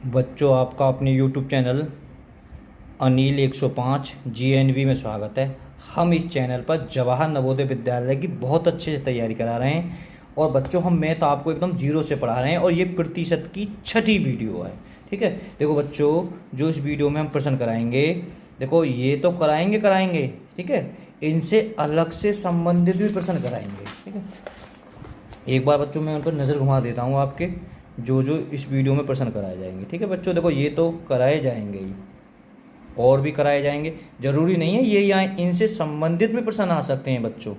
बच्चों, आपका अपने YouTube चैनल अनिल 105 GNV में स्वागत है। हम इस चैनल पर जवाहर नवोदय विद्यालय की बहुत अच्छे से तैयारी करा रहे हैं और बच्चों हम मैथ आपको एकदम जीरो से पढ़ा रहे हैं और ये प्रतिशत की छठी वीडियो है। ठीक है, देखो बच्चों, जो इस वीडियो में हम प्रश्न कराएंगे, देखो ये तो कराएंगे, ठीक है, इनसे अलग से संबंधित भी प्रश्न कराएंगे। ठीक है, एक बार बच्चों मैं उन पर नज़र घुमा देता हूँ आपके, जो जो इस वीडियो में प्रश्न कराए जाएंगे। ठीक है बच्चों, देखो ये तो कराए जाएंगे ही, और भी कराए जाएंगे, जरूरी नहीं है ये यहाँ इनसे संबंधित भी प्रश्न आ सकते हैं बच्चों।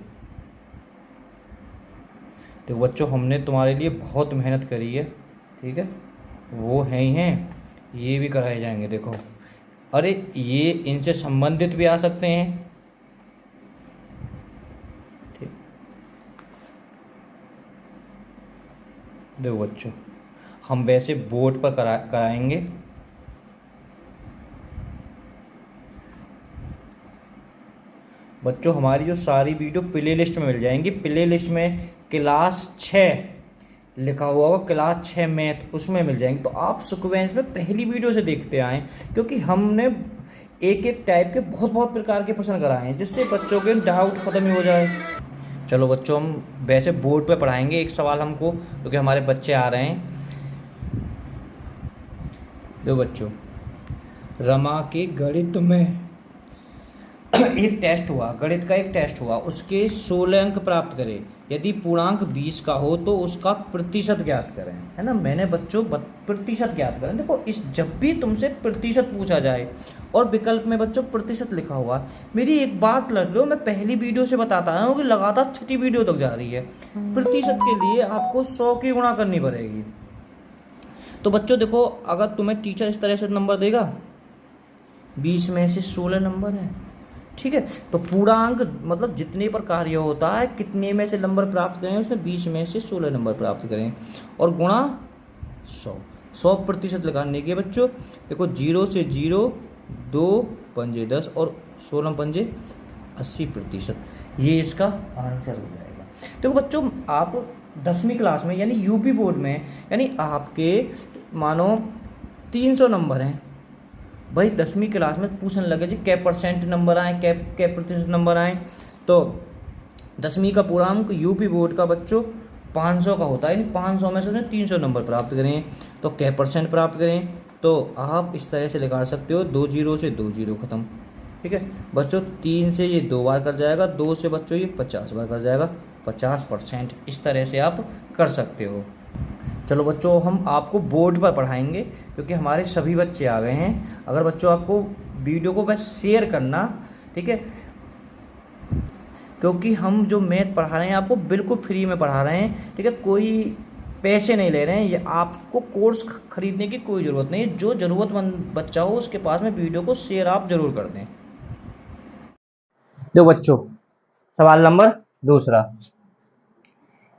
देखो बच्चों, हमने तुम्हारे लिए बहुत मेहनत करी है, ठीक है, वो है ही हैं, ये भी कराए जाएंगे। देखो, अरे ये इनसे संबंधित भी आ सकते हैं। ठीक, देखो बच्चों, हम वैसे बोर्ड पर कराएंगे। बच्चों, हमारी जो सारी वीडियो प्ले लिस्ट में मिल जाएंगी। प्ले लिस्ट में क्लास 6 लिखा हुआ होगा, क्लास 6 मैथ, उसमें मिल जाएंगे। तो आप सीक्वेंस में पहली वीडियो से देखते आएँ, क्योंकि हमने एक एक टाइप के बहुत बहुत प्रकार के प्रश्न कराए हैं, जिससे बच्चों के डाउट खत्म ही हो जाए। चलो बच्चों, हम वैसे बोर्ड पे पढ़ाएंगे। एक सवाल हमको, क्योंकि हमारे बच्चे आ रहे हैं। दो बच्चों, रमा के गणित में एक टेस्ट हुआ, गणित का एक टेस्ट हुआ, उसके 16 अंक प्राप्त करें। यदि पूर्णांक 20 का हो तो उसका प्रतिशत ज्ञात करें। है ना, मैंने बच्चों प्रतिशत ज्ञात करें। देखो, इस जब भी तुमसे प्रतिशत पूछा जाए और विकल्प में बच्चों प्रतिशत लिखा हुआ, मेरी एक बात लग लो, मैं पहली वीडियो से बताता हूँ कि लगातार छठी वीडियो तक जा रही है। प्रतिशत के लिए आपको 100 की गुणा करनी पड़ेगी। तो बच्चों देखो, अगर तुम्हें टीचर इस तरह से नंबर देगा, 20 में से 16 नंबर है, ठीक है, तो पूर्णांक मतलब जितने पर कार्य होता है, कितने में से नंबर प्राप्त करें, उसमें 20 में से 16 नंबर प्राप्त करें और गुणा 100% लगाने के बच्चों। देखो, 0 से 0, 2 पंजे 10 और 16 पंजे 80%, ये इसका आंसर हो जाएगा। देखो बच्चों, आप 10वीं क्लास में यानी यूपी बोर्ड में, यानी आपके मानो 300 नंबर हैं भाई, 10वीं क्लास में पूछने लगे जी क्या परसेंट नंबर आए, क्या प्रतिशत नंबर आए, तो 10वीं का पूर्णांक यूपी बोर्ड का बच्चों 500 का होता है, यानी 500 में से उसने 300 नंबर प्राप्त करें तो क्या परसेंट प्राप्त करें। तो आप इस तरह से निकाल सकते हो, 2 जीरो से 2 जीरो खत्म। ठीक है बच्चों, 3 से ये 2 बार कर जाएगा, 2 से बच्चों ये 50 बार कर जाएगा, 50%। इस तरह से आप कर सकते हो। चलो बच्चों, हम आपको बोर्ड पर पढ़ाएंगे, क्योंकि हमारे सभी बच्चे आ गए हैं। अगर बच्चों आपको वीडियो को बस शेयर करना, ठीक है, क्योंकि हम जो मैथ पढ़ा रहे हैं आपको बिल्कुल फ्री में पढ़ा रहे हैं। ठीक है, कोई पैसे नहीं ले रहे हैं, ये आपको कोर्स खरीदने की कोई ज़रूरत नहीं है। जो ज़रूरतमंद बच्चा हो उसके पास में वीडियो को शेयर आप ज़रूर कर दें। तो बच्चों, सवाल नंबर दूसरा,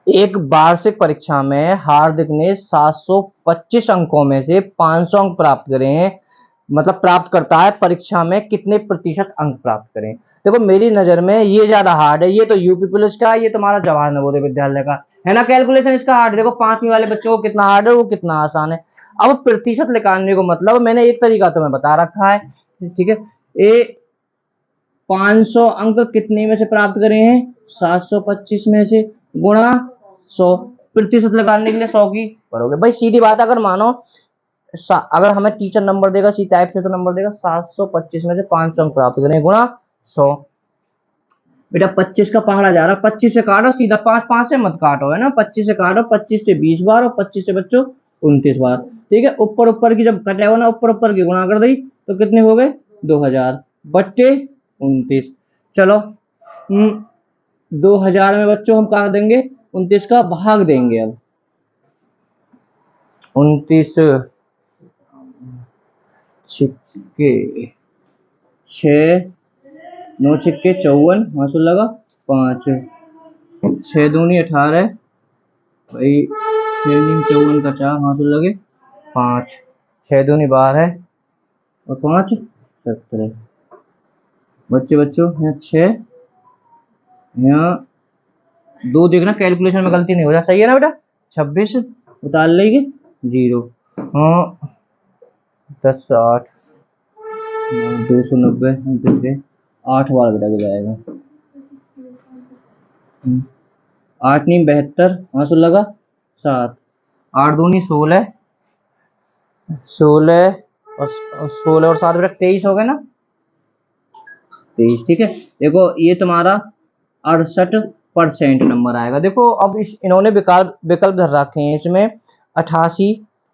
एक वार्षिक परीक्षा में हार्दिक ने 725 अंकों में से 500 अंक प्राप्त करे हैं, मतलब प्राप्त करता है, परीक्षा में कितने प्रतिशत अंक प्राप्त करें। देखो, मेरी नजर में ये ज्यादा हार्ड है, ये तो यूपी पुलिस का, ये तुम्हारा जवाहर नवोदय विद्यालय का है ना। कैलकुलेशन इसका हार्ड है। देखो, 5वीं वाले बच्चों को कितना हार्ड है, वो कितना आसान है। अब प्रतिशत निकालने को मतलब मैंने एक तरीका तुम्हें बता रखा है, ठीक है। ए 500 अंक कितने में से प्राप्त करे हैं, 725 में से, गुणा 100। प्रतिशत लगाने के लिए 100 की करोगे भाई, सीधी बात। अगर मानो अगर हमें टीचर नंबर देगा सी टाइप से, तो नंबर देगा 725 में से 500 अंक प्राप्त करें, गुणा 100। बेटा 25 का पहाड़ा जा रहा, 25 से काटो सीधा, 5 5 से मत काटो, है ना, 25 से काटो, 25 से 20 बार और 25 से बच्चों 29 बार। ठीक है, ऊपर ऊपर की जब कटे हो ना, ऊपर ऊपर की गुणा कर दी तो कितने हो गए, 2000 बट्टे 29। चलो 2000 में बच्चों हम कहा देंगे, 29 का भाग देंगे। अब 29 छिक्के 6, 9 छिक्के 54, हासुल लगा 5, 6 दूनी 18 भाई, 6 नीम 54 का 4, हासुल लगे 5, 6 दूनी 12 और 5 17। बच्चों यहाँ 6, यहाँ 2 देखना, कैलकुलेशन में गलती नहीं हो जाए, सही है ना बेटा। 26 उतार लेंगे 0। हाँ 10 से 8, 290 8 बार बेटा हो जाएगा। 8 नहीं 72, 5 लगा 7, 8 दूनी 16, 16 और 16 और 7 बेटा 23 हो गए ना, 23। ठीक है, देखो ये तुम्हारा 68% नंबर आएगा। देखो अब इन्होंने विकल्प विकल्प धर रखे हैं इसमें 88,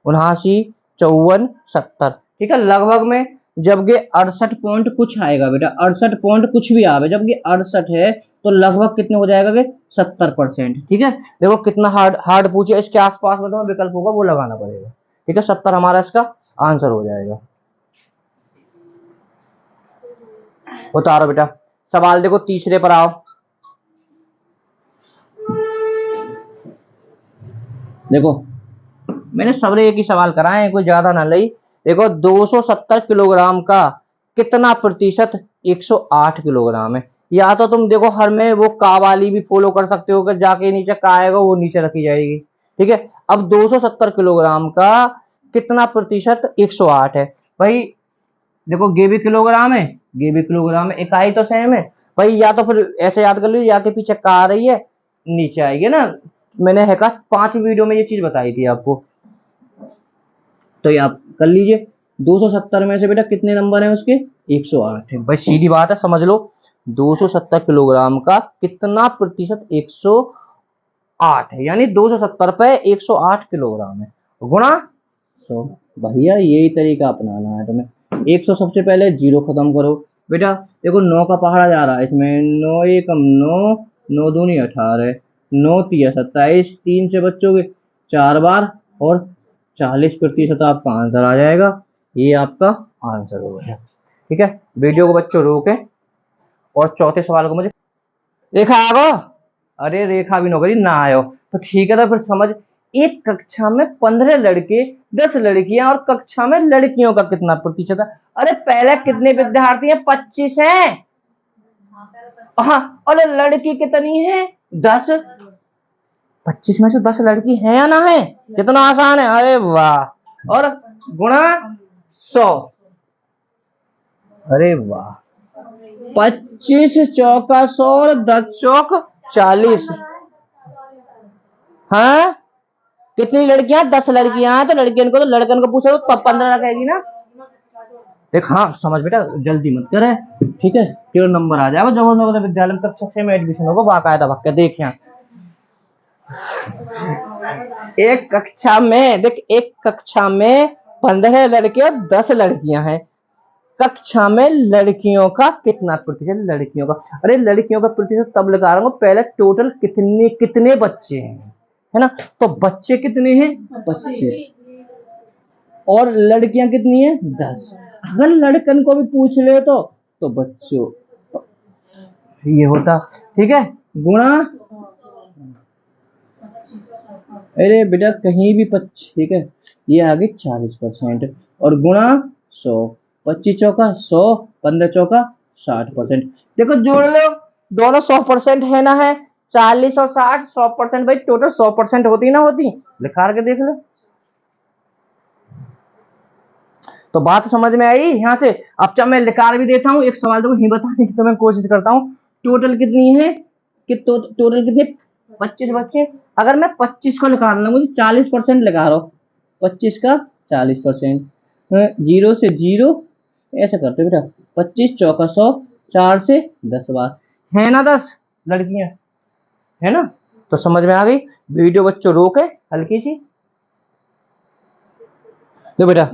79, 54, 70। ठीक है, लगभग में जबकि 68 पॉइंट कुछ आएगा बेटा, 68 पॉइंट कुछ भी आवे, जबकि 68 है तो लगभग कितने हो जाएगा कि 70%। ठीक है, देखो कितना हार्ड हार्ड पूछे, इसके आसपास में तुम्हें विकल्प होगा वो लगाना पड़ेगा। ठीक है, 70 हमारा इसका आंसर हो जाएगा। उतारो बेटा सवाल, देखो तीसरे पर आओ। देखो मैंने सबरे एक ही सवाल कराए हैं, कोई ज्यादा ना लई। देखो 270 किलोग्राम का कितना प्रतिशत 108 किलोग्राम है। या तो तुम देखो हर में वो का वाली भी फॉलो कर सकते हो कि जाके नीचे का आएगा वो नीचे रखी जाएगी। ठीक है, अब 270 किलोग्राम का कितना प्रतिशत 108 है भाई। देखो गे भी किलोग्राम है, गे भी किलोग्राम है, इकाई तो सेम है भाई। या तो फिर ऐसे याद कर लीजिए, या के पीछे का आ रही है नीचे आएगी ना। मैंने है का 5 वीडियो में ये चीज बताई थी आपको, तो ये आप कर लीजिए। 270 में से बेटा कितने नंबर है उसके, 108 है भाई, सीधी बात है समझ लो। 270 किलोग्राम का कितना प्रतिशत 108 है, यानी 270 पे 108 किलोग्राम है, गुणा 100। भैया यही तरीका अपनाना है तुम्हें। 100 सबसे पहले 0 खत्म करो बेटा। देखो 9 का पहाड़ा जा रहा है इसमें, 9 एकम 9, 9 दूनी 18, 9 तिया 27, 3 से बच्चोगे 4 बार और 40% आपका आंसर आ जाएगा। ये आपका आंसर हो गया। ठीक है, वीडियो को बच्चों रोके और चौथे सवाल को मुझे रेखा आगो। अरे रेखा भी नौकरी ना आयो तो ठीक है, तो फिर समझ। एक कक्षा में 15 लड़के 10 लड़कियां और कक्षा में लड़कियों का कितना प्रतिशत है। अरे पहले कितने विद्यार्थी हैं, 25 हैं। हाँ, और लड़की कितनी है, 10। 25 में से 10 लड़की है या ना है, कितना आसान है, अरे वाह। और गुणा 100, अरे वाह। 25 चौका 100 और 10 चौक 40। हाँ, कितनी लड़कियां, 10 लड़कियां हैं, तो लड़कियों को तो लड़कन को पूछो तो 15 रखेगी ना। देख हाँ समझ बेटा, जल्दी मत करे। ठीक है, तेरा नंबर आ जाएगा जब नवोदय विद्यालय में कक्षा 6 में एडमिशन होगा बाकायदा भक्के। देख यहाँ एक कक्षा में, देख एक कक्षा में 15 लड़के और 10 लड़कियां हैं। कक्षा में लड़कियों का कितना प्रतिशत, लड़कियों का। अरे लड़कियों का प्रतिशत तब लगा रहा हूँ पहले टोटल कितने कितने बच्चे हैं, है ना। तो बच्चे कितने हैं, 25, और लड़कियां कितनी है, 10। अगर लड़कन को भी पूछ ले तो बच्चों ये होता। ठीक है, गुणा, अरे बेटा कहीं भी 25। ठीक है, ये आ गई 40% और गुणा 100। 25 चौका 100, 15 चौका 60%। देखो जोड़ लो, दोनों 100% है ना है। 40 और 60 100% भाई, टोटल 100% होती ना होती, लिखा के देख लो। तो बात समझ में आई यहाँ से। अब जब मैं लिकार भी देता हूँ, एक सवाल तो ही बताने की तो मैं कोशिश करता हूँ। टोटल कितनी है कि टोटल कितने, 25 बच्चे। अगर मैं 25 को निकालना, मुझे 40% लगा रहा हूँ, 25 का 40%, 0 से 0 ऐसा करते बेटा। 25 चौका 100, 4 से 10 बार है ना, 10 लड़कियां है ना। तो समझ में आ गई। वीडियो बच्चों रोके हल्की सी, तो बेटा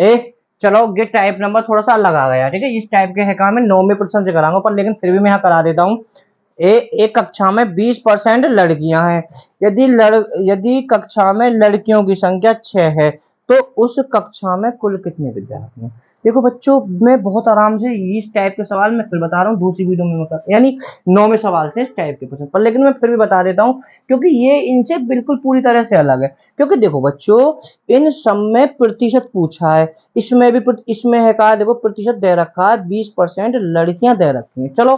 ए चलो ये टाइप नंबर थोड़ा सा अलग आ गया। ठीक है, इस टाइप के है काम में 9वें प्रश्न से कराऊंगा, पर लेकिन फिर भी मैं यहाँ करा देता हूँ। एक कक्षा में 20% लड़कियां हैं। यदि कक्षा में लड़कियों की संख्या 6 है तो उस कक्षा में कुल कितने विद्यार्थी हैं। देखो बच्चों, मैं बहुत आराम से इस टाइप के सवाल मैं फिर बता रहा हूँ दूसरी वीडियो में बता, यानी 9वें सवाल से इस टाइप के प्रश्न पर, लेकिन मैं फिर भी बता देता हूँ क्योंकि ये इनसे बिल्कुल पूरी तरह से अलग है। क्योंकि देखो बच्चों, इन सब में प्रतिशत पूछा है, इसमें भी इसमें है कहा, देखो प्रतिशत दे रखा है 20% लड़कियां दे रखी हैं। चलो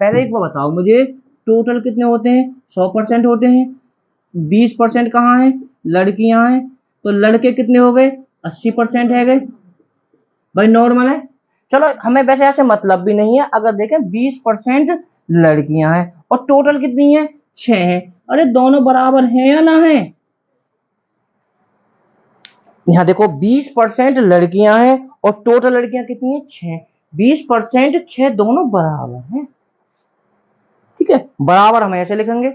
पहले एक बार बताओ मुझे, टोटल कितने होते हैं, 100% होते हैं। 20% कहाँ है, लड़कियां हैं, तो लड़के कितने हो गए, 80% है गए। भाई नॉर्मल है। चलो हमें वैसे ऐसे मतलब भी नहीं है, अगर देखें 20% लड़कियां हैं और टोटल कितनी है 6 है, अरे दोनों बराबर हैं या ना है? यहाँ देखो 20% लड़कियां हैं और टोटल लड़कियां कितनी है 6, 20% 6 दोनों बराबर हैं, ठीक है बराबर हम ऐसे लिखेंगे।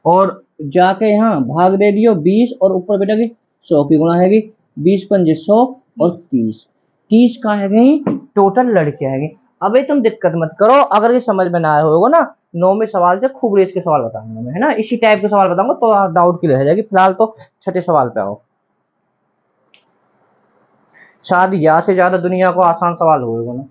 और जाके यहाँ भाग दे दियो 20 और ऊपर बेटा की 100 की गुणा हैगी, 20 पंजे 100 और 30 का है टोटल लड़कियां हैगी। अबे तुम दिक्कत मत करो, अगर ये समझ में ना आया होगा ना 9वें सवाल से खूब रेस के सवाल बताऊंगा मैं, है ना, इसी टाइप के सवाल बताऊंगा तो डाउट क्लियर हो जाएगी। फिलहाल तो छठे सवाल पे आओ, शायद यहाँ से ज्यादा दुनिया को आसान सवाल होगा ना।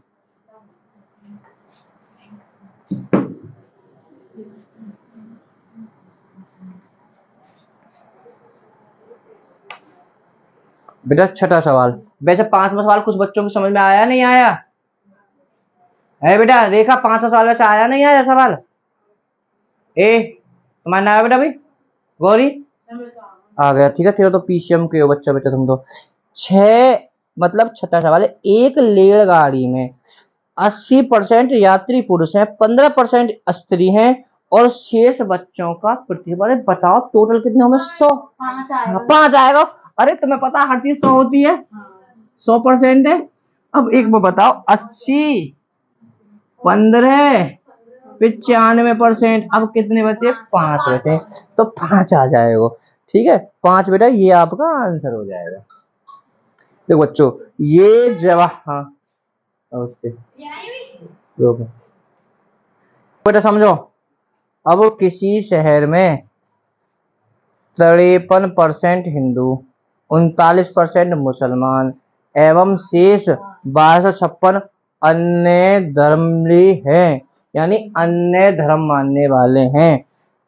बेटा छठा सवाल, वैसे 5वां सवाल कुछ बच्चों को समझ में आया नहीं आया है बेटा? रेखा 5वां सवाल वैसे आया नहीं आया सवाल? ए तुम्हारा नाम है बेटा भाई? गौरी आ गया, ठीक है, तेरा तो पीसीएम के हो बच्चा बेटा तुम तो। 6 मतलब छठा सवाल है, एक रेलगाड़ी में 80% यात्री पुरुष हैं, 15% स्त्री हैं और शेष बच्चों का प्रतिबल, बताओ टोटल कितने होंगे? 100, 5 आएगा। अरे तुम्हें पता हर चीज 100 होती है, 100% है। अब एक वो बताओ 80 15 95%, अब कितने बचे? 5 बचे, तो 5 आ जाएगा, ठीक है 5 बेटा ये आपका आंसर हो जाएगा। देखो बच्चों ये जवाब, हाँ ओके बेटा समझो, अब किसी शहर में 53% हिंदू, 39% मुसलमान एवं शेष 1256 अन्य धर्मी हैं, यानी अन्य धर्म मानने वाले हैं,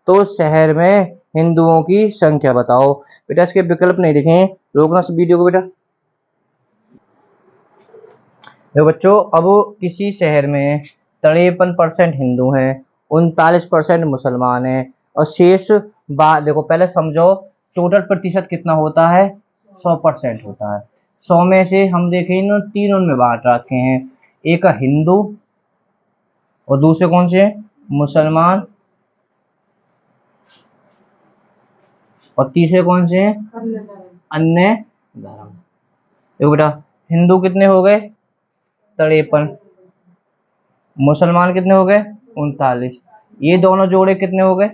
तो शहर में हिंदुओं की संख्या बताओ। बेटा इसके विकल्प नहीं लिखे, रोकना से वीडियो को बेटा। देखो बच्चों, अब किसी शहर में 53% हिंदू हैं, 39% मुसलमान हैं और शेष देखो पहले समझो टोटल प्रतिशत कितना होता है? 100% होता है। 100 में से हम देखें इन तीनों में बांट रखे हैं, एक हिंदू और दूसरे कौन से मुसलमान और तीसरे कौन से हैं? अन्य धर्म। देखो बेटा हिंदू कितने हो गए? 53, मुसलमान कितने हो गए? 39, ये दोनों जोड़े कितने हो गए?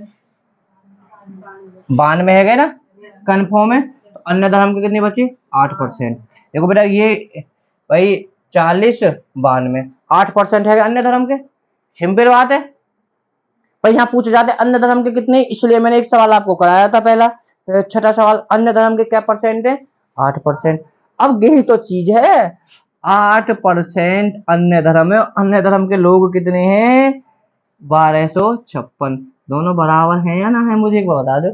92 है गए ना, कन्फर्म है। तो अन्य धर्म के कितनी बची? 8%। देखो बेटा ये भाई 40 92 8% है अन्य धर्म के, सिंपल बात है। पर यहाँ पूछे जाते अन्य धर्म के कितने, इसलिए मैंने एक सवाल आपको कराया था पहला, छठा सवाल, अन्य धर्म के क्या परसेंट है? 8%। अब यही तो चीज है, 8% अन्य धर्म है, अन्य धर्म के लोग कितने हैं? 1256, दोनों बराबर हैं या ना है? मुझे एक बार बता दो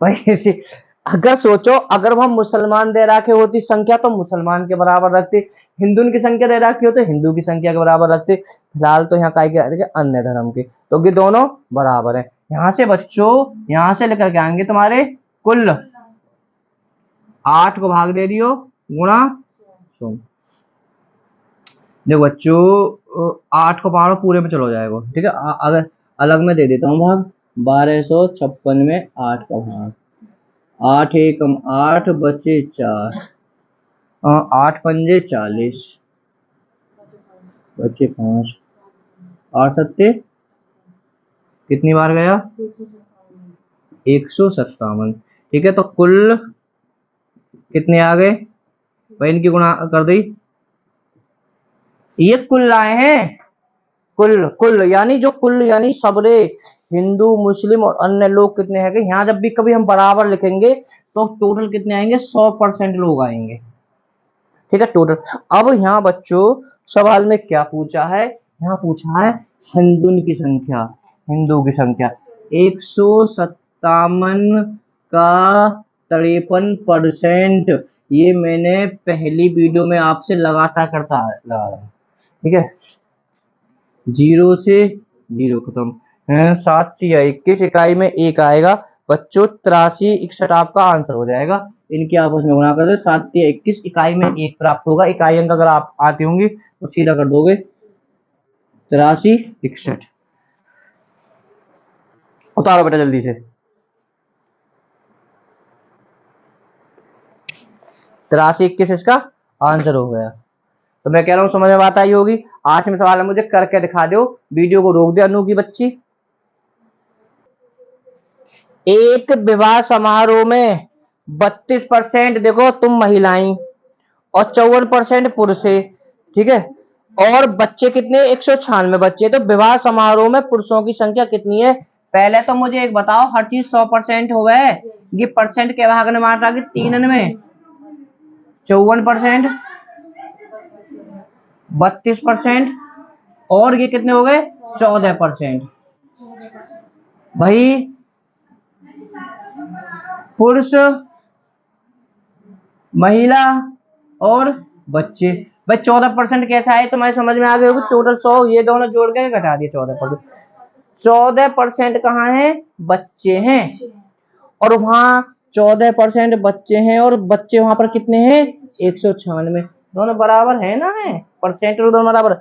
भाई। अगर सोचो अगर वह मुसलमान दे रखे होती संख्या तो मुसलमान के बराबर रखते, हिंदू की संख्या दे रखी हो तो हिंदू की संख्या के बराबर रखते, फिलहाल तो यहाँ काय के अन्य धर्म के, तो ये दोनों बराबर है। यहाँ से बच्चों यहाँ से लेकर के आएंगे तुम्हारे कुल 8 को भाग दे दियो गुणा 100। देखो बच्चों 8 को पहाड़ों पूरे में चलो जाएगा, ठीक है, अगर अलग में दे देता हूँ भाग, 1256 में 8 का भाग, 8 एकम 8 बचे 4, 8 पंजे 40 बचे 5, 8 सत्ते कितनी बार गया? 157, ठीक है, तो कुल कितने आ गए भाई? इनकी गुणा कर दी, ये कुल लाए हैं, कुल कुल यानी जो कुल यानी सबरे हिंदू मुस्लिम और अन्य लोग कितने हैं? यहाँ जब भी कभी हम बराबर लिखेंगे तो टोटल कितने आएंगे? 100% लोग आएंगे, ठीक है टोटल। अब यहाँ बच्चों सवाल में क्या पूछा है? यहाँ पूछा है हिंदू की संख्या, हिंदू की संख्या 157 का 53%, ये मैंने पहली वीडियो में आपसे लगातार करता लगा रहा हूँ, ठीक है, 0 से 0 खत्म, 7 या 21 इकाई में 1 आएगा बच्चों, 83 61 आपका आंसर हो जाएगा। इनके आपस में गुणा कर दे, 7 या 21, इकाई में 1 प्राप्त होगा। इकाई अंक अगर आप आती होंगी तो सीधा कर दोगे 83 61। उतारो बेटा जल्दी से। 83 21 इसका आंसर हो गया। तो मैं कह रहा हूं समझ में बात आई होगी। 8वें सवाल है, मुझे करके दिखा दो। वीडियो को रोक दे अनु की बच्ची। एक विवाह समारोह में 32% देखो तुम महिलाएं और 54% पुरुष है, ठीक है। और बच्चे कितने, 196 बच्चे। तो विवाह समारोह में पुरुषों की संख्या कितनी है? पहले तो मुझे एक बताओ, हर चीज 100% हो गए, ये परसेंट के भाग ने मार कि 3 में 54%, 32% और ये कितने हो गए 14%। भाई पुरुष, महिला और बच्चे। भाई 14% कैसा है तुम्हारे समझ में आ गया होगा। टोटल 100 ये दोनों जोड़ के घटा दिए 14%। 14% कहाँ है? बच्चे हैं। और वहां 14% बच्चे हैं और बच्चे वहां पर कितने हैं? 196। दोनों बराबर है ना, है परसेंट दोनों बराबर।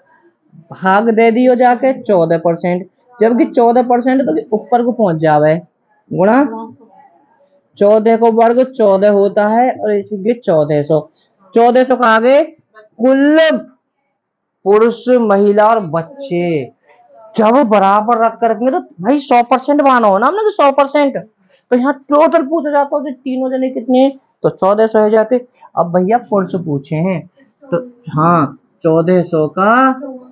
भाग दे दियो जाके 14%, जबकि 14% तो ऊपर को पहुंच जावे, गुणा 14 को वर्ग 14 होता है और इसलिए 1400। 1400 कहा गए कुल पुरुष, महिला और बच्चे। जब बराबर रख कर रखेंगे तो भाई 100% माना हो ना हमने, 100%। तो यहाँ टोटल पूछा जाता है तीनों जने कितने, तो 1400 हो जाते। अब भैया पुरुष पूछे हैं तो हाँ 1400 का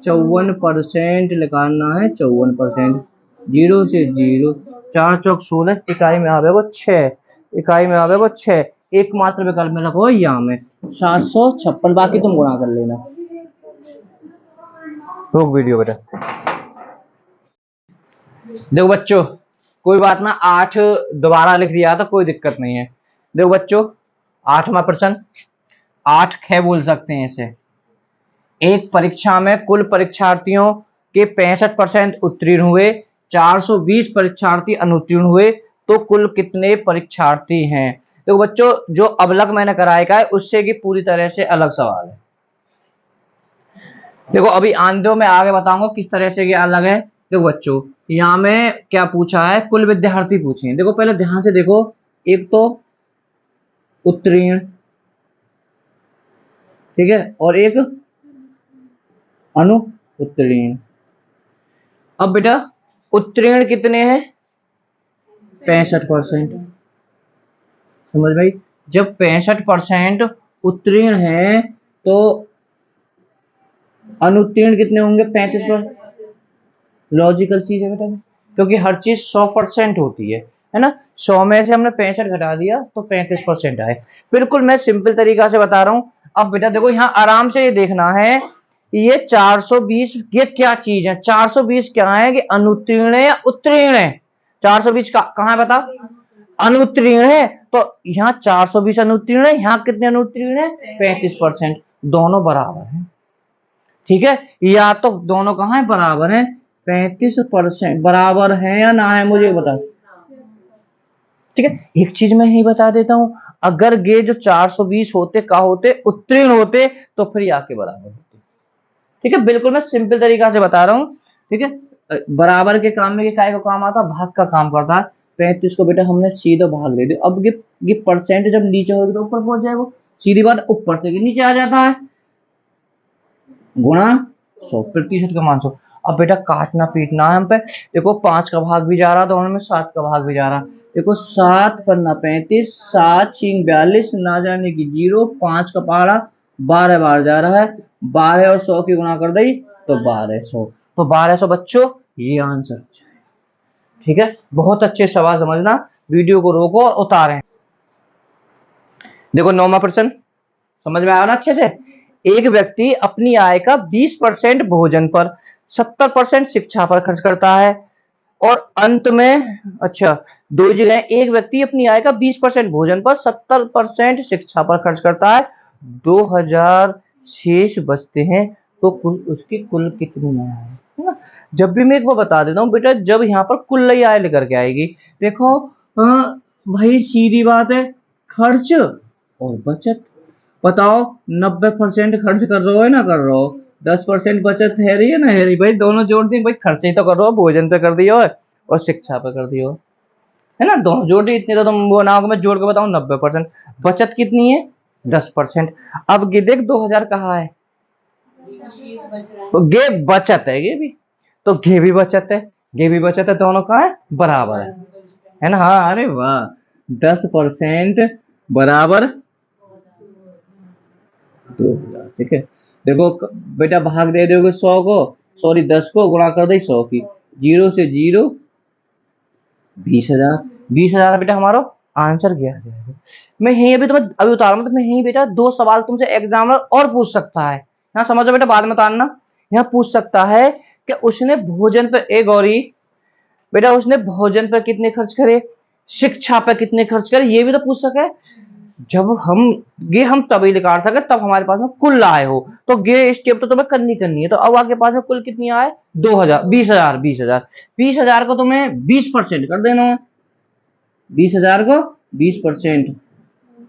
54% निकालना है। 54%, 0 से 0, 4 चौक 16, इकाई में आवे वो 6, इकाई में आवे वो 6। एकमात्र विकल्प में रखो यहाँ में 756, बाकी तुम गुणा कर लेना। रोक वीडियो बेटा। देखो बच्चों कोई बात ना, 8 दोबारा लिख दिया तो कोई दिक्कत नहीं है। देखो बच्चों 8वां प्रश्न, 8 ख बोल सकते हैं इसे। एक परीक्षा में कुल परीक्षार्थियों के 65% उत्तीर्ण हुए, 420 परीक्षार्थी अनुत्तीर्ण हुए, तो कुल कितने परीक्षार्थी हैं? देखो बच्चों जो अबलग मैंने कराया है उससे की पूरी तरह से अलग सवाल है। देखो अभी आंदो में आगे बताऊंगा किस तरह से ये अलग है। देखो बच्चों यहाँ में क्या पूछा है, कुल विद्यार्थी पूछे हैं। देखो पहले ध्यान से देखो, एक तो उत्तीर्ण, ठीक है, और एक अनु उत्तीर्ण। अब बेटा उत्तीर्ण कितने हैं? 65%। समझ भाई, जब 65% उत्तीर्ण है तो अनुत्तीर्ण कितने होंगे? 35%। लॉजिकल चीज है बेटा, क्योंकि हर चीज 100% होती है ना। 100 में से हमने 65 घटा दिया तो 35% आए। बिल्कुल मैं सिंपल तरीका से बता रहा हूं। अब बेटा देखो यहाँ आराम से ये देखना है, ये 420 ये क्या चीज है? 420 क्या है कि अनुत्तीर्ण है या उत्तीर्ण है? 420 कहाँ है बता? अनुत्तीर्ण है। तो यहाँ 420 अनुत्तीर्ण है, यहाँ कितने अनुत्तीर्ण है? 35%। दोनों बराबर है, ठीक है। या तो दोनों कहाँ है? बराबर है। 35% बराबर है या ना है मुझे बता, ठीक है। एक चीज मैं ही बता देता हूं, अगर ये जो 420 होते का होते उत्तीर्ण होते तो फिर आके बराबर होते, ठीक है। बिल्कुल मैं सिंपल तरीका से बता रहा हूं, ठीक है। बराबर के काम में काय का काम आता, भाग का काम करता है। 35 को बेटा हमने सीधा भाग दे दिया। अब ये परसेंट जब नीचे होगी तो ऊपर पहुंच जाएगा, सीधी बात, ऊपर से नीचे आ जाता है, गुणा 100% का मान 100। अब बेटा काटना पीटना है हम पे। देखो 5 का भाग भी जा रहा तो उनमें 7 का भाग भी जा रहा। देखो 7 पन्ना 35, 7 छींग 42, ना जाने की 0, 5 का पहाड़ा 12 बार जा रहा है। 12 और 100 की गुणा कर दी तो 1200। तो 1200 बच्चों ये आंसर, ठीक है। बहुत अच्छे सवाल समझना, वीडियो को रोको और उतारें। देखो 9वां प्रश्न समझ में आया ना अच्छे से। एक व्यक्ति अपनी आय का 20% भोजन पर, 70% शिक्षा पर खर्च करता है और अंत में, अच्छा दो जगह, एक व्यक्ति अपनी आय का 20% भोजन पर, 70% शिक्षा पर खर्च करता है, 2000 शेष बचते हैं, तो कुल उसकी कुल कितनी आय है ना। जब भी मैं एक बार बता देता हूँ बेटा, जब यहाँ पर कुल आय लेकर के आएगी, देखो भाई सीधी बात है, खर्च और बचत। बताओ 90% खर्च कर रहे हो या ना कर रहे हो, 10% बचत है रही है ना है रही, भाई दोनों जोड़ दिए, भाई खर्चे ही तो कर रहे हो, भोजन पे कर दिए हो और शिक्षा पे कर दिए हो, है ना, दोनों जोड़ दी इतनी, तो तुम वो ना, मैं जोड़ के बताऊं 90%। बचत कितनी है 10%। अब ये देख 2000 कहाँ है, तो गे बचत है, ये भी तो गे भी बचत है, गे भी बचत है, दोनों कहाँ है बराबर है ना। हाँ अरे वाह, 10% बराबर 2000, ठीक है। देखो बेटा भाग दे दोगे 100 को, सॉरी 10 को गुणा कर दे 100 की, 0 से 0 20,000, 20,000 बेटा हमारा आंसर क्या है। मैं यही अभी तुम्हें अभी उतार रहा हूँ, तो मैं यही बेटा 2 सवाल तुमसे एग्जामिनर और पूछ सकता है, यहाँ समझो बेटा, बाद में उतारना। यहाँ पूछ सकता है कि उसने भोजन पर, ए गौरी बेटा उसने भोजन पर कितने खर्च करे, शिक्षा पर कितने खर्च करे, ये भी तो पूछ सके। जब हम ये हम तभी निकाल सके तब हमारे पास में कुल आय हो, तो ये स्टेप तो तुम्हें करनी है। तो अब आपके पास में कुल कितनी आय, 2000, 20,000, 20,000, 20,000 को तुम्हें 20% कर देना है, 20,000 को 20%।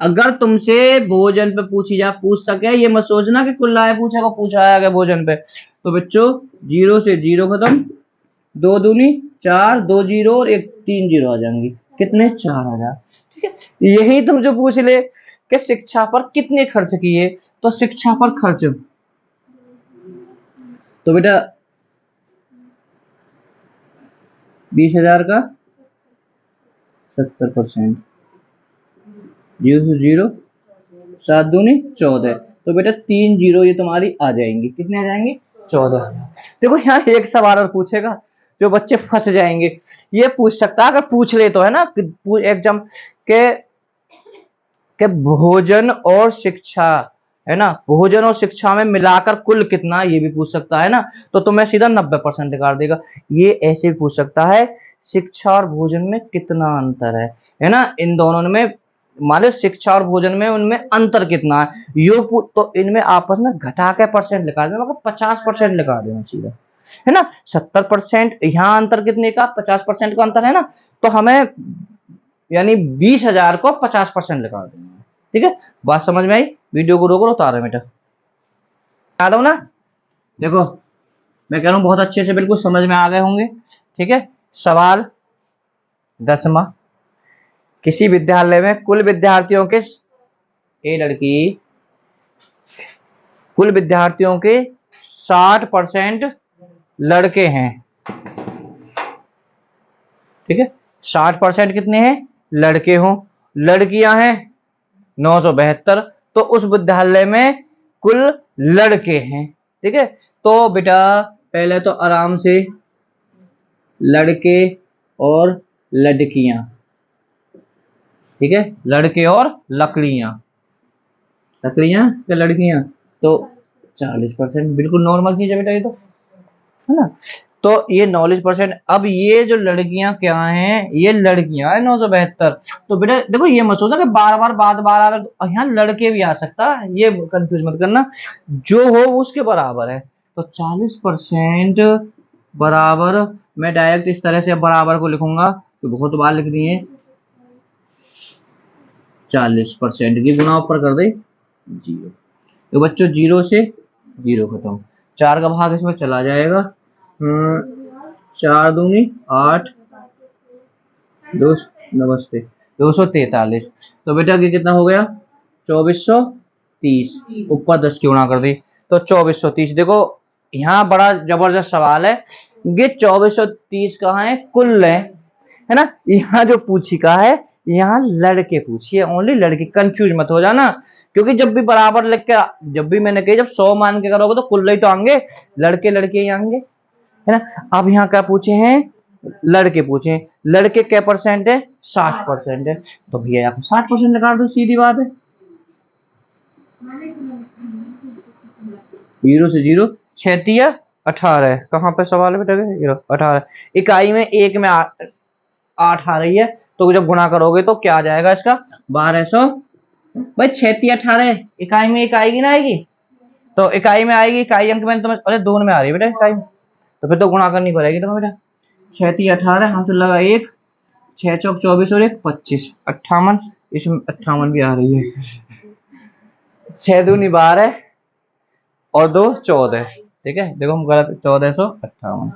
अगर तुमसे भोजन पे पूछ सके, ये मत सोचना कि कुल आय पूछेगा, पूछा है भोजन पे, तो बच्चों 0 से 0 खत्म, 2 दूनी 4, 2 जीरो और 1 3 जीरो आ जाएंगी, कितने 4,000, ठीक है। यही तुम जो पूछ ले कि शिक्षा पर कितने खर्च किए, तो शिक्षा पर खर्च, तो बेटा 20,000 का 70%, 0 से 0, 7 दूनी 14, तो बेटा 3 जीरो ये तुम्हारी आ जाएंगी, कितने आ जाएंगे 14। देखो यहाँ एक सवाल और पूछेगा, जो बच्चे फंस जाएंगे, ये पूछ सकता है अगर पूछ ले तो, है ना, एग्जाम के भोजन और शिक्षा, है ना, भोजन और शिक्षा में मिलाकर कुल कितना, ये भी पूछ सकता है ना, तो तुम्हें सीधा 90% निकाल देगा। ये ऐसे भी पूछ सकता है शिक्षा और भोजन में कितना अंतर है ना, इन दोनों में, मान लो शिक्षा और भोजन में उनमें अंतर कितना है, तो इनमें आपस में घटा के परसेंट लिखा देना, मतलब 50% लिखा देना सीधा, है ना। 70% यहाँ अंतर कितने का, 50% का अंतर है ना, तो हमें यानी 20,000 को 50% लिखा देना, ठीक है। बात समझ में आई, वीडियो को रोको, उतारो बेटा, आ दो ना। देखो मैं कह रहा हूँ बहुत अच्छे से बिल्कुल समझ में आ गए होंगे, ठीक है। सवाल 10वां, किसी विद्यालय में कुल विद्यार्थियों के, ए लड़की, कुल विद्यार्थियों के 60% लड़के हैं, ठीक है, 60% कितने हैं लड़के हों, लड़कियां हैं 972, तो उस विद्यालय में कुल लड़के हैं, ठीक है। तो बेटा पहले तो आराम से लड़के और लड़कियां, ठीक है, लड़के और लकड़ियां, लकड़ियां या लड़कियां, तो 40%, बिल्कुल नॉर्मल चीज है बेटा ये तो, है ना। तो ये नॉलेज परसेंट, अब ये जो लड़कियां क्या हैं, ये लड़कियां है 972, तो बेटा देखो ये मत सोचना कि बार बार बार आ रहा, यहाँ लड़के भी आ सकता है, ये कंफ्यूज मत करना, जो हो उसके बराबर है, तो 40% बराबर, मैं डायरेक्ट इस तरह से बराबर को लिखूंगा, तो बहुत बार लिख दिए, 40% की गुना ऊपर कर दे 0, तो बच्चों 0 से 0 खत्म, 4 का भाग इसमें चला जाएगा, 4 दूनी 8, 2 नमस्ते 243, तो बेटा ये कितना हो गया 2430, ऊपर 10 की गुणा कर दी, तो 2430। देखो यहाँ बड़ा जबरदस्त सवाल है, ये 2430 कहाँ है, कुल है ना, यहाँ जो पूछी का है, यहाँ लड़के पूछिए, ओनली लड़के, कंफ्यूज मत हो जाना, क्योंकि जब भी बराबर लिख के, जब भी मैंने कही जब 100 मान के करोगे तो कुल ही तो आएंगे, लड़के लड़के ही आएंगे, है ना। अब यहाँ क्या पूछे हैं, लड़के पूछे हैं, लड़के क्या परसेंट है 60% है, तो भैया यहाँ 60% निकाल दो, सीधी बात है, 0 से 0, 6 18, कहाँ पे सवाल है बेटा, 18, इकाई में 1 में 8 आ रही है, तो जब गुणा करोगे तो क्या आ जाएगा इसका 1200, भाई 6 18 इकाई में 1 आएगी ना, आएगी, तो इकाई में आएगी, इकाई अंक में तुम्हें, अरे दोनों में आ रही है बेटा इकाई में, तो फिर तो गुणा करनी पड़ेगी तुम्हें बेटा, 6 18 हमसे लगा 1, 6 चौक 24 और 1 25, 58, इसमें 58 भी आ रही है, छह दूनी 12 और 2 14। ठीक है, देखो हम गलत, 1458।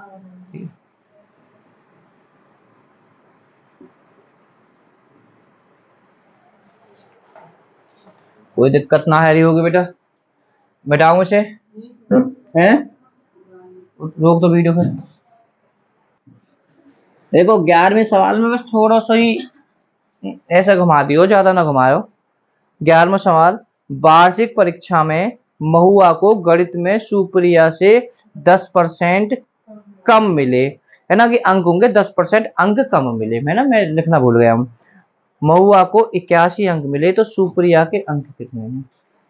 कोई दिक्कत ना है रही होगी बेटा, बताऊं उसे है। रोक दो वीडियो फिर। देखो 11वें सवाल में बस थोड़ा सा ही ऐसा घुमा दियो, ज्यादा ना घुमायो। 11वां सवाल, वार्षिक परीक्षा में महुआ को गणित में सुप्रिया से 10% कम मिले, है ना, कि अंक होंगे 10% अंक कम मिले, है ना, मैं लिखना भूल गया हूँ। महुआ को 81 अंक मिले तो सुप्रिया के अंक कितने हैं?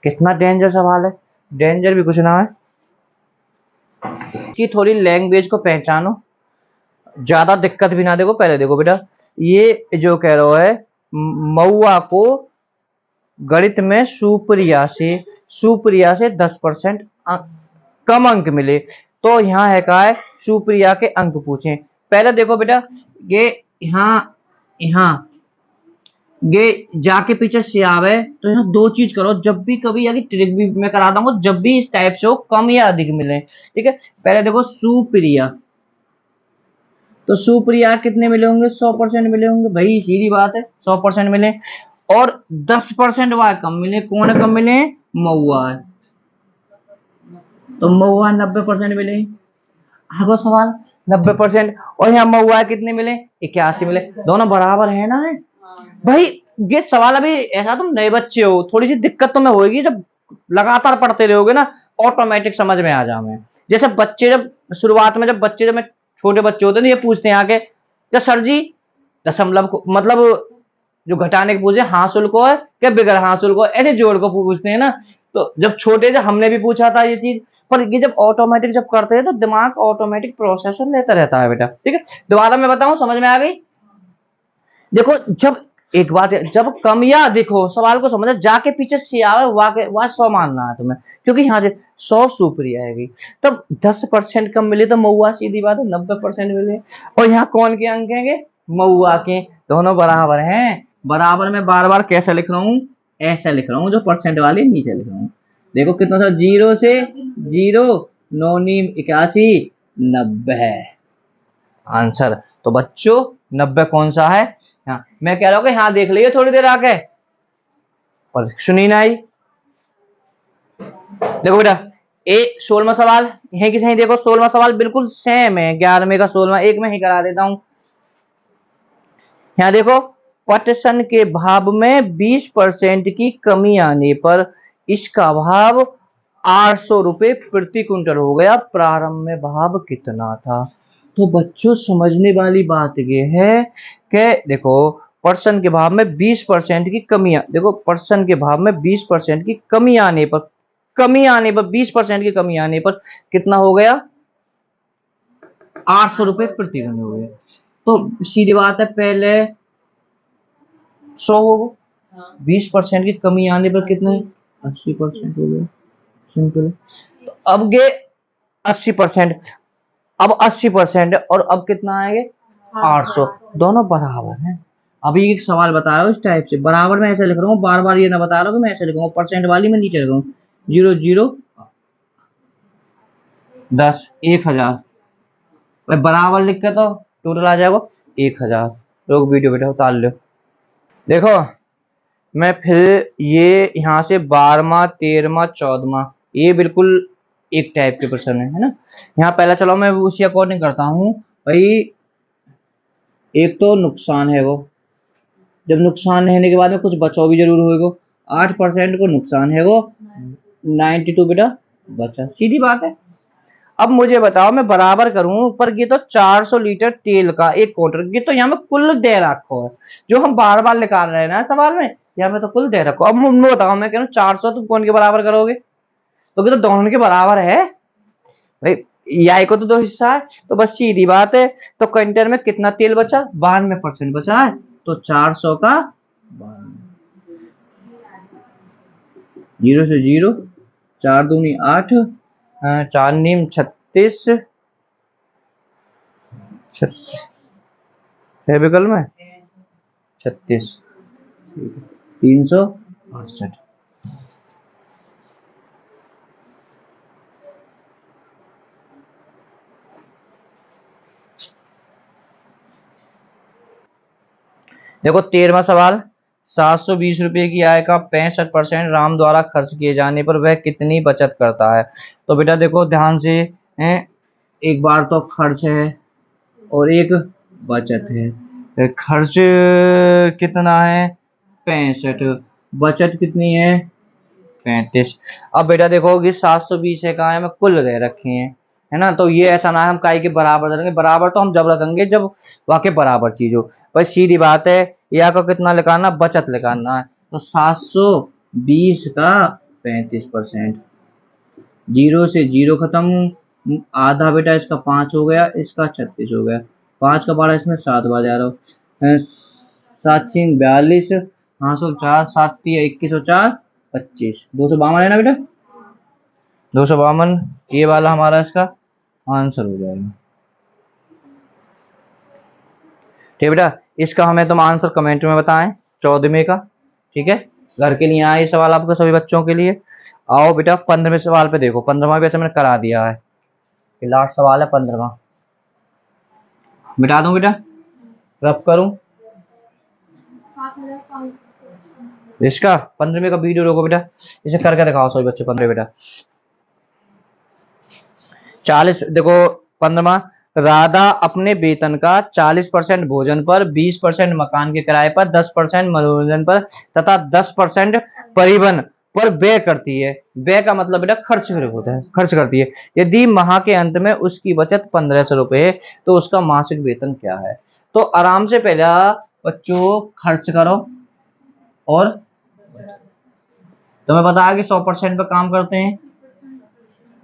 कितना डेंजर सवाल है, डेंजर भी कुछ ना है। कि थोड़ी लैंग्वेज को पहचानो, ज्यादा दिक्कत भी ना देखो। पहले देखो बेटा, ये जो कह रहा है महुआ को गणित में सुप्रिया से 10% कम अंक मिले, तो यहाँ है का है सुप्रिया के अंक पूछे। पहले देखो बेटा, ये यहाँ यहाँ ये जाके पीछे से आवे तो यहाँ दो चीज करो, जब भी कभी अगर ट्रिक भी मैं करा दूंगा, जब भी इस टाइप से हो कम या अधिक मिले। ठीक है, पहले देखो सुप्रिया, तो सुप्रिया कितने मिले होंगे? 100% मिले होंगे भाई, सीधी बात है 100% मिले। और 10% वह कम मिले, कौन कम मिले? महुआ है, तो महुआ 90% मिले। आगो सवाल 90%, और यहाँ महुआ कितने मिले? 81 मिले, दोनों बराबर है ना? है भाई। ये सवाल अभी ऐसा, तुम नए बच्चे हो, थोड़ी सी दिक्कत तुम्हें होगी, जब लगातार पढ़ते रहोगे ना ऑटोमेटिक समझ में आ जाओगे। जैसे बच्चे जब शुरुआत में, जब बच्चे, जब छोटे बच्चे होते हैं ये पूछते हैं आके, क्या सर जी दशमलव को मतलब जो घटाने के पूछे हासिल को है क्या बगैर हासिल को, ऐसे जोड़ को पूछते हैं ना। तो जब छोटे, जब हमने भी पूछा था ये चीज, पर ये जब ऑटोमेटिक जब करते हैं तो दिमाग ऑटोमेटिक प्रोसेसर लेता रहता है बेटा। ठीक है, दोबारा मैं बताऊं, समझ में आ गई? देखो, जब एक बात है, जब कम या अधिक हो, सवाल को समझो, जाके पीछे से आवे वह 100 मानना है तुम्हें, क्योंकि यहाँ से 100 सुप्रिया आएगी। तब 10% कम मिले तो महुआ, सीधी बात है 90% मिले। और यहाँ कौन के अंक हैं? महुआ के, दोनों बराबर हैं। बराबर में बार बार कैसे लिख रहा हूँ? ऐसे लिख रहा हूँ, जो परसेंट वाले नीचे लिख रहा हूँ। देखो कितना सा, 0 से 0, 9 नीम 81, 90 आंसर। तो बच्चों 90 कौन सा है? हाँ, मैं कह रहा हूँ कि हाँ देख लीजिए थोड़ी देर आके, पर सुनी ना आई। देखो बेटा, 16वां सवाल है कि नहीं? देखो 16वां सवाल बिल्कुल सेम है 11वें का 16वां, एक में ही करा देता हूं। यहाँ देखो, पटसन के भाव में 20% की कमी आने पर इसका भाव 800 रुपए प्रति क्विंटल हो गया, प्रारंभ में भाव कितना था? तो बच्चों समझने वाली बात यह है कि देखो, पर्सन के भाव में 20% की कमी, देखो पर्सन के भाव में 20% की कमी आने पर, 20% की कमी आने पर कितना हो गया? 800 रुपए प्रति घन हो गया। तो सीधी बात है, पहले 100 होगा, 20% की कमी आने पर कितना है? 80% हो गया, सिंपल। तो अब ये 80%, अब 80% और अब कितना आएंगे? 800, दोनों बराबर हैं। अभी एक सवाल बताया इस टाइप से, बराबर में ऐसे लिख रहा हूँ, बार बार ये ना बता रहा हूँ कि मैं ऐसे लिखूंगा, परसेंट वाली में नीचे लिख रहा हूँ, 0 0 10 1000, बराबर लिख के तो टोटल आ जाएगा 1000। लोग वीडियो बेटा उतार लो। देखो मैं फिर ये यहाँ से 12वां 13वां 14वां, ये बिल्कुल एक टाइप के प्रश्न है ना। यहाँ पहला चलो मैं उसी अकॉर्डिंग करता हूँ भाई। एक तो नुकसान है वो, जब नुकसान रहने के बाद में कुछ बचाव भी जरूर होगा। 8% को नुकसान है वो, 92 बेटा बचा, सीधी बात है। अब मुझे बताओ, मैं बराबर करूं, पर ये तो 400 लीटर तेल का एक क्वार्टर, ये तो यहाँ में कुल दे रखो है, जो हम बार बार निकाल रहे हैं ना सवाल में, यहाँ में तो कुल दे रखो। अब मुझे बताओ, मैं कह रहा हूँ 400 तुम कौन के बराबर करोगे? तो दोनों के बराबर है भाई, याई को तो दो हिस्सा है, तो बस सीधी बात है। तो कंटेनर में कितना तेल बचा? 92% बचा है, तो 400 का 0 से 0, 4 दूनी 8, 4 नीम 36, है विकल्प में 36, 368। देखो 13वां सवाल, 720 रुपये की आय का 65% राम द्वारा खर्च किए जाने पर वह कितनी बचत करता है। तो बेटा देखो ध्यान से, हैं, एक बार तो खर्च है और एक बचत है। खर्च कितना है 65, बचत कितनी है 35। अब बेटा देखो कि 720 है कहाँ है, मैं कुल दे रखे हैं, है ना। तो ये ऐसा ना है हम काई के बराबर रखेंगे, बराबर तो हम जब रखेंगे जब वाकई बराबर चीज हो। भाई सीधी बात है, या को कितना निकालना, बचत निकालना है। तो 720 का 35%, जीरो से जीरो खत्म, आधा बेटा इसका 5 हो गया, इसका 36 हो गया, 5 का 12 इसमें 7 बार जा रहा हो, 7 42, 504, 7 21 और 4 25, 252 है ना बेटा, 252 ये वाला हमारा इसका आंसर हो जाएगा। ठीक है बेटा, इसका हमें तुम आंसर कमेंट में बताएं 14वें का। ठीक है, घर के लिए आए सवाल आपको सभी बच्चों के लिए। आओ बेटा 15वें सवाल पे देखो, 15वां वैसे मैंने करा दिया है, ये लास्ट सवाल है 15वां। मिटा दूं बेटा, रब करूं इसका 15वें का वीडियो रोको बेटा, इसे करके दिखाओ सभी बच्चे 15 बेटा। 40 देखो 15वां, राधा अपने वेतन का 40% भोजन पर, 20% मकान के किराए पर, 10% मनोरंजन पर तथा 10% परिवहन पर व्यय करती है। व्यय का मतलब बेटा खर्च होता है, खर्च करती है। यदि माह के अंत में उसकी बचत 1500 रुपए है तो उसका मासिक वेतन क्या है। तो आराम से पहला बच्चों खर्च करो, और तुम्हें पता है कि 100% पे काम करते हैं,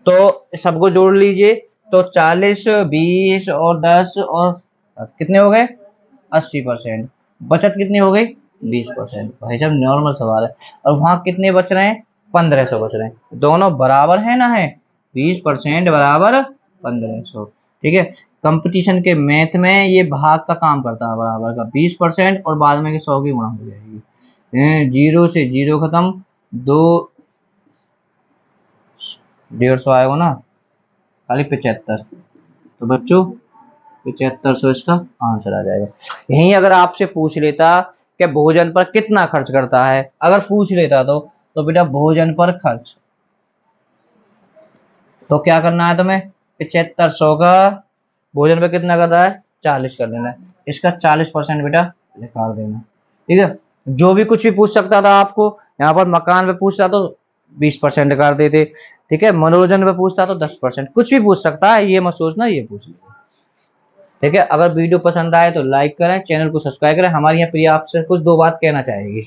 तो सबको जोड़ लीजिए। तो 40, 20 और 10 और कितने हो गए 80%। बचत कितनी हो गई 20%। भाई साहब नॉर्मल सवाल है। और वहां कितने बच रहे हैं 1500 बच रहे हैं, दोनों बराबर है ना, है 20% बराबर 1500। ठीक है, कंपटीशन के मैथ में ये भाग का काम करता है, बराबर का 20% और बाद में 100 की गुणा हो जाएगी, जीरो से जीरो खत्म, 2 150 आएगा ना, खाली 75। तो बच्चों 7500 इसका आंसर आ जाएगा। यही अगर आपसे पूछ लेता कि भोजन पर कितना खर्च करता है, अगर पूछ लेता तो बेटा भोजन पर खर्च, तो क्या करना है तुम्हें, 7500 का भोजन पर कितना कर रहा है 40 कर देना है, इसका 40% बेटा लिखा देना। ठीक है, जो भी कुछ भी पूछ सकता था आपको, यहाँ पर मकान पे पूछता तो 20% कर देते। ठीक है, मनोरंजन पे पूछता तो 10%, कुछ भी पूछ सकता है, ये मत सोचना ये पूछ लेगा। ठीक है, अगर वीडियो पसंद आए तो लाइक करें, चैनल को सब्सक्राइब करें। हमारी यहाँ प्रिया आपसे कुछ 2 बात कहना चाहेगी।